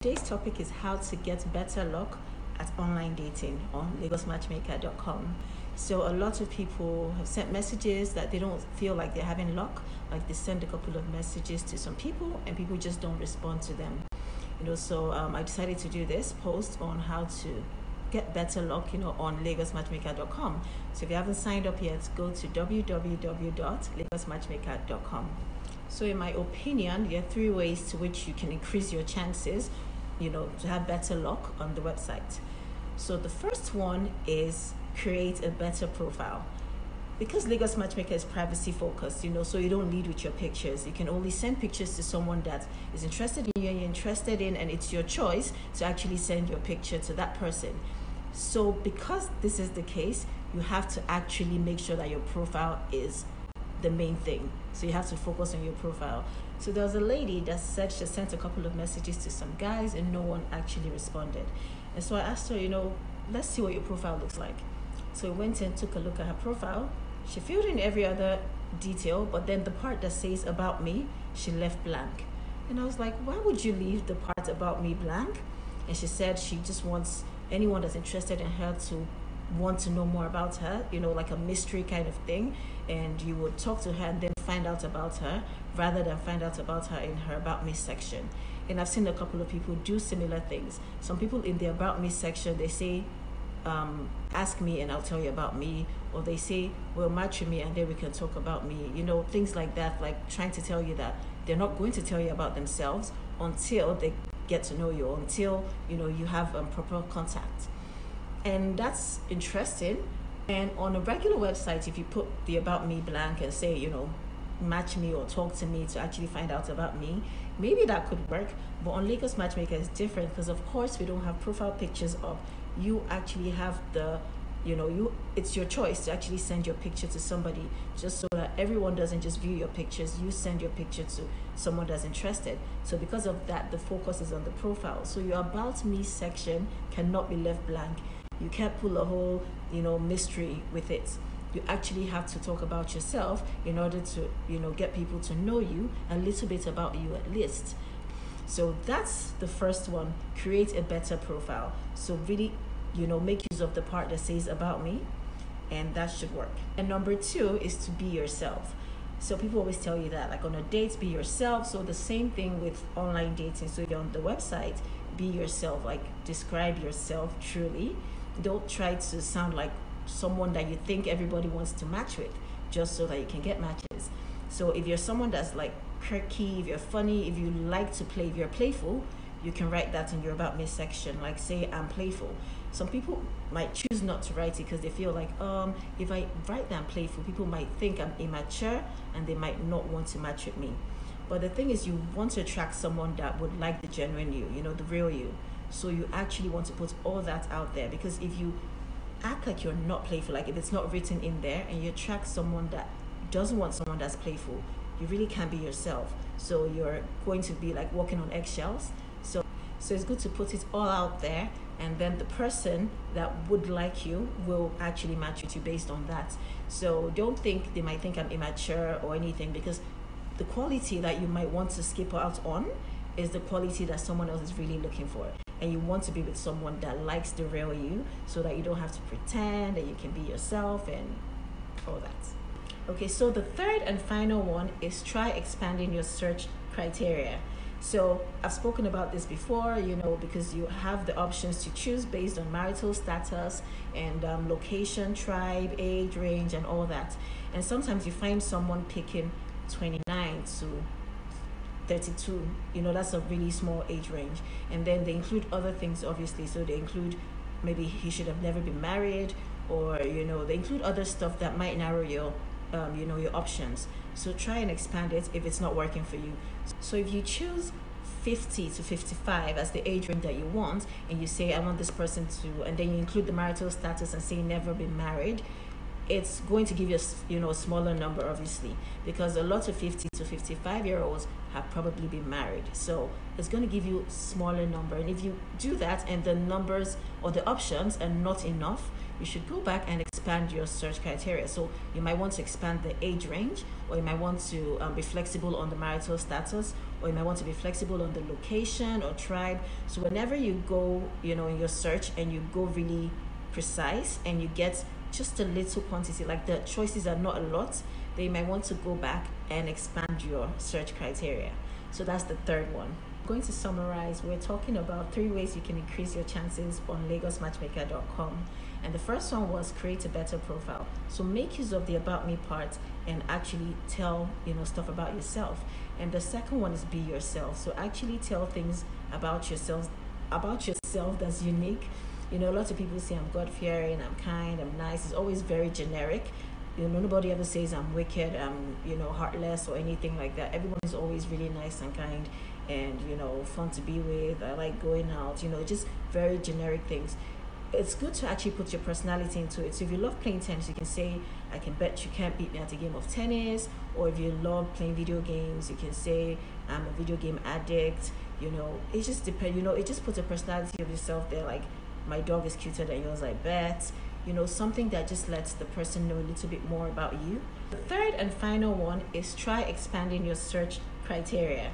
today's topic is how to get better luck at online dating on LagosMatchmaker.com. So a lot of people have sent messages that they don't feel like they're having luck. Like they send a couple of messages to some people and people just don't respond to them. So I decided to do this post on how to get better luck, on LagosMatchmaker.com. So if you haven't signed up yet, go to www.LagosMatchmaker.com. So in my opinion, there are 3 ways to which you can increase your chances, to have better luck on the website. So the first one is create a better profile. Because Lagos Matchmaker is privacy focused, so you don't lead with your pictures. You can only send pictures to someone that is interested in you and you're interested in, and it's your choice to actually send your picture to that person. So because this is the case, you have to actually make sure that your profile is the main thing. So you have to focus on your profile. So there was a lady that said she sent a couple of messages to some guys and no one actually responded. And so I asked her, let's see what your profile looks like. So we went and took a look at her profile. She filled in every other detail, but then the part that says about me, she left blank. And I was like, why would you leave the part about me blank? And she said she just wants anyone that's interested in her to want to know more about her, like a mystery kind of thing. And you would talk to her and then find out about her rather than find out about her in her about me section. And I've seen a couple of people do similar things. Some people in the about me section, they say, ask me and I'll tell you about me, or they say, well, match with me and then we can talk about me, things like that, like trying to tell you that they're not going to tell you about themselves until they get to know you, until you have proper contact. And that's interesting. And on a regular website, if you put the about me blank and say, match me or talk to me to actually find out about me, maybe that could work. But on Lagos Matchmaker is different because of course we don't have profile pictures up. You actually have it's your choice to actually send your picture to somebody, just so that everyone doesn't just view your pictures. You send your picture to someone that's interested. So because of that, the focus is on the profile. So your about me section cannot be left blank. You can't pull a whole, mystery with it. You actually have to talk about yourself in order to, get people to know you, a little bit about you at least. So that's the first one, create a better profile. So really, make use of the part that says about me, and that should work. And number 2 is to be yourself. So people always tell you that, like on a date, be yourself. So the same thing with online dating. So you're on the website, be yourself, like describe yourself truly. Don't try to sound like someone that you think everybody wants to match with just so that you can get matches. So if you're someone that's like quirky, if you're funny, if you like to play, if you're playful, you can write that in your about me section, like say I'm playful. Some people might choose not to write it because they feel like if I write that I'm playful, people might think I'm immature and they might not want to match with me. But the thing is, you want to attract someone that would like the genuine you, the real you. So you actually want to put all that out there, because if you act like you're not playful, like if it's not written in there, and you attract someone that doesn't want someone that's playful, you really can't be yourself. So you're going to be like walking on eggshells. So it's good to put it all out there, and then the person that would like you will actually match with you based on that. So don't think they might think I'm immature or anything, because the quality that you might want to skip out on is the quality that someone else is really looking for. And you want to be with someone that likes the real you, so that you don't have to pretend, that you can be yourself and all that. Okay, so the third and final one is try expanding your search criteria. So I've spoken about this before, because you have the options to choose based on marital status and location, tribe, age range, and all that. And sometimes you find someone picking 29 to 32, that's a really small age range. And then they include other things, obviously. So they include maybe he should have never been married, or, they include other stuff that might narrow your your options. So try and expand it if it's not working for you. So if you choose 50 to 55 as the age range that you want, and you say I want this person to, and then you include the marital status and say never been married, it's going to give you a smaller number, obviously, because a lot of 50 to 55 year olds have probably been married. So it's going to give you a smaller number. And if you do that and the numbers or the options are not enough, you should go back and expand your search criteria. So you might want to expand the age range, or you might want to be flexible on the marital status, or or you might want to be flexible on the location or tribe. So whenever you go, in your search and you go really precise and you get just a little quantity, like the choices are not a lot, then you might want to go back and expand your search criteria. So that's the third one. Going to summarize, we're talking about 3 ways you can increase your chances on lagosmatchmaker.com. And the first one was create a better profile. So make use of the about me part and actually tell stuff about yourself. And the second one is be yourself. So actually tell things about yourself that's unique. Lots of people say I'm God-fearing, I'm kind, I'm nice. It's always very generic. Nobody ever says I'm wicked, I'm heartless or anything like that. Everyone is always really nice and kind and fun to be with. I like going out, just very generic things. It's good to actually put your personality into it. So if you love playing tennis, you can say, I can bet you can't beat me at a game of tennis. Or if you love playing video games, you can say, I'm a video game addict. It just depends. It just puts a personality of yourself there, like my dog is cuter than yours, I bet. Something that just lets the person know a little bit more about you. The third and final one is try expanding your search criteria.